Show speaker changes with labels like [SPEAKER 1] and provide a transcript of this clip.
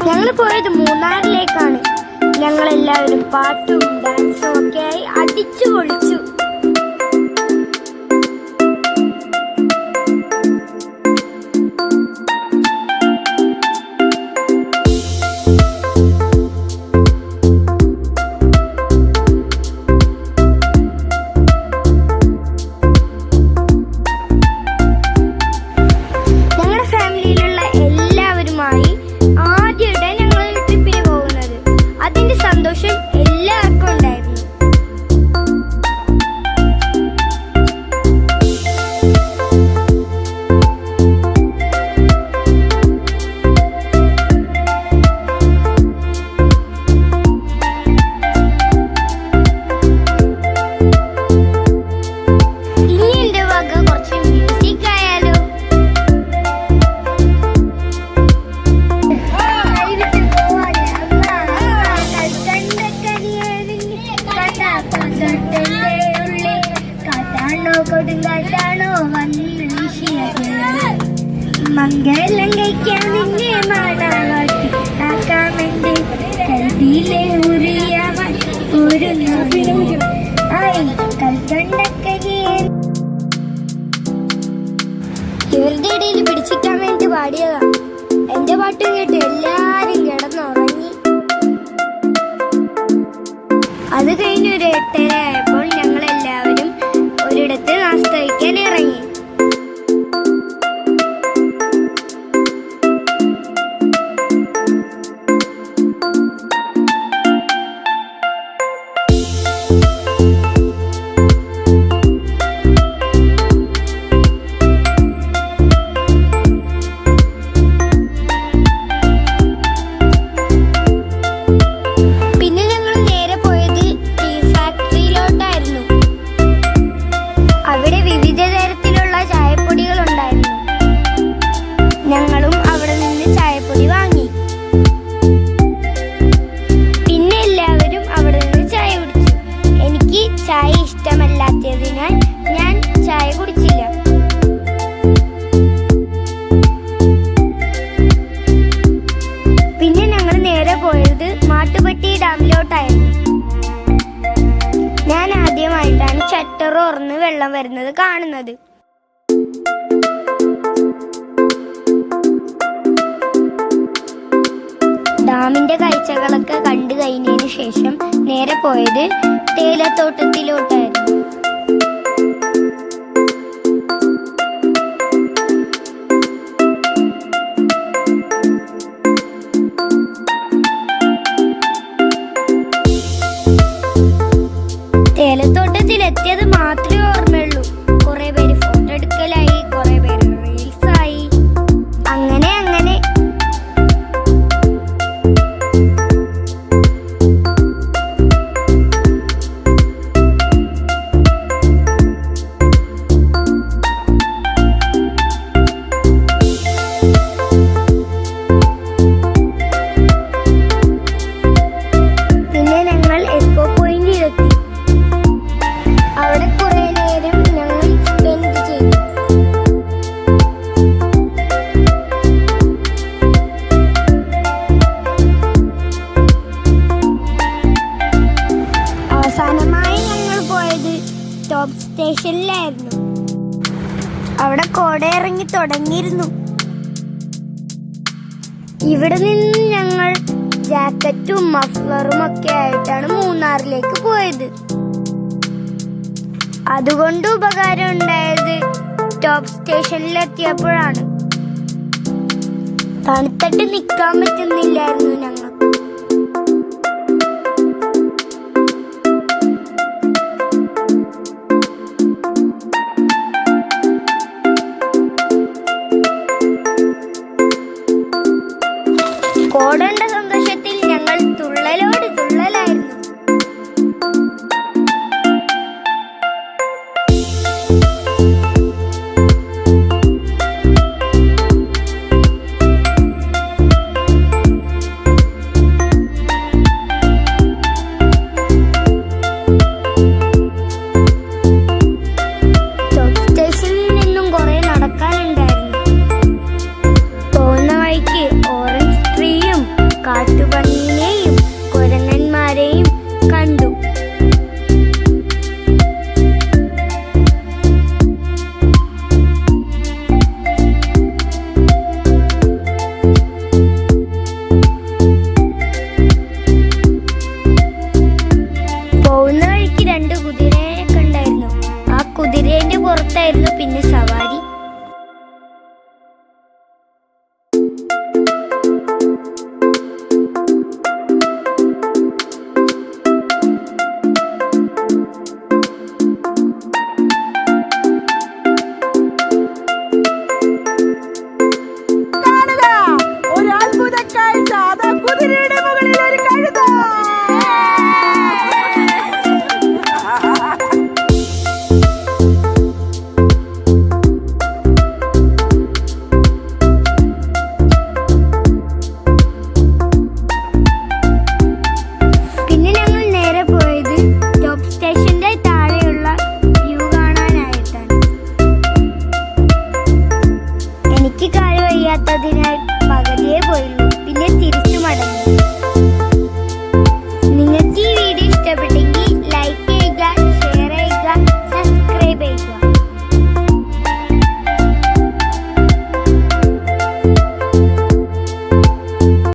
[SPEAKER 1] ഞങ്ങൾ പോയത് മൂന്നാറിലേക്കാണ്. ഞങ്ങളെല്ലാവരും പാട്ടും ഡാൻസും ഒക്കെയായി അടിച്ചു പൊളിച്ചു. കൊടുങ്കാറ്റാണോ വന്ന് വീശിയത്, മംഗലം കഴിക്കാൻ നിന്നെ മാടാവാട്ടി ആക്കാമെന്റെ കൽവിയിലെ ഉറിയാവാൻ ഒരു ആയി കൽക്കണ്ടക്കരിയെ. ഇവരുടെ ഇടയിൽ പിടിച്ചിക്കാൻ വേണ്ടി പാടിയതാ. എന്റെ പാട്ടും കേട്ട് എല്ലാരും കിടന്നുറങ്ങി. അത് കഴിഞ്ഞ് ഒരു 8:30 ആയപ്പോൾ ഞങ്ങളെല്ലാവരും ഒരിടത്ത് നാസ്ത കഴിക്കാൻ ഇറങ്ങി. ഞങ്ങളും അവിടെ നിന്ന് ചായപ്പൊടി വാങ്ങി. പിന്നെ എല്ലാവരും അവിടെ നിന്ന് ചായ കുടിച്ചു. എനിക്ക് ചായ ഇഷ്ടമല്ലാത്തതിനാൽ ഞാൻ ചായ കുടിച്ചില്ല. പിന്നെ ഞങ്ങൾ നേരെ പോയത് മാട്ടുപ്പെട്ടി ഡാമിലോട്ടായിരുന്നു. ഞാൻ ആദ്യമായിട്ടാണ് ഷട്ടർ തുറന്ന് വെള്ളം വരുന്നത് കാണുന്നത്. ഡാമിന്റെ കാഴ്ചകളൊക്കെ കണ്ടു കഴിഞ്ഞതിന് ശേഷം നേരെ പോയത് തേയിലത്തോട്ടത്തിലോട്ടായിരുന്നു. തേയിലത്തോട്ടത്തിലെത്തിയത് മാത്രമേ ഓർമ്മയുള്ളൂ. കുറെ പേര് ഫോട്ടോ എടുക്കലായി, കുറെ പേര് റീൽസ് ആയി. അങ്ങനെ ടോപ്പ് സ്റ്റേഷനിലായിരുന്നു. അവിടെ കോട ഇറങ്ങി തുടങ്ങിയിരുന്നു. ഇവിടെ നിന്ന് ഞങ്ങൾ ജാക്കറ്റും മഫ്ലറും ഒക്കെ ആയിട്ടാണ് മൂന്നാറിലേക്ക് പോയത്. അതുകൊണ്ട് ഉപകാരം ഉണ്ടായത് ടോപ്പ് സ്റ്റേഷനിലെത്തിയപ്പോഴാണ്. തണുത്തിട്ട് നിൽക്കാൻ പറ്റുന്നില്ലായിരുന്നു ഞങ്ങൾ. കോടണ്ട സന്തോഷത്തിൽ ഞങ്ങൾ തുള്ളലായിരുന്നു. പുറത്തായിരുന്നു പിന്നെ സവാരി. പകുതിയേ പോയുള്ളൂ, പിന്നെ തിരിച്ചു മടങ്ങി.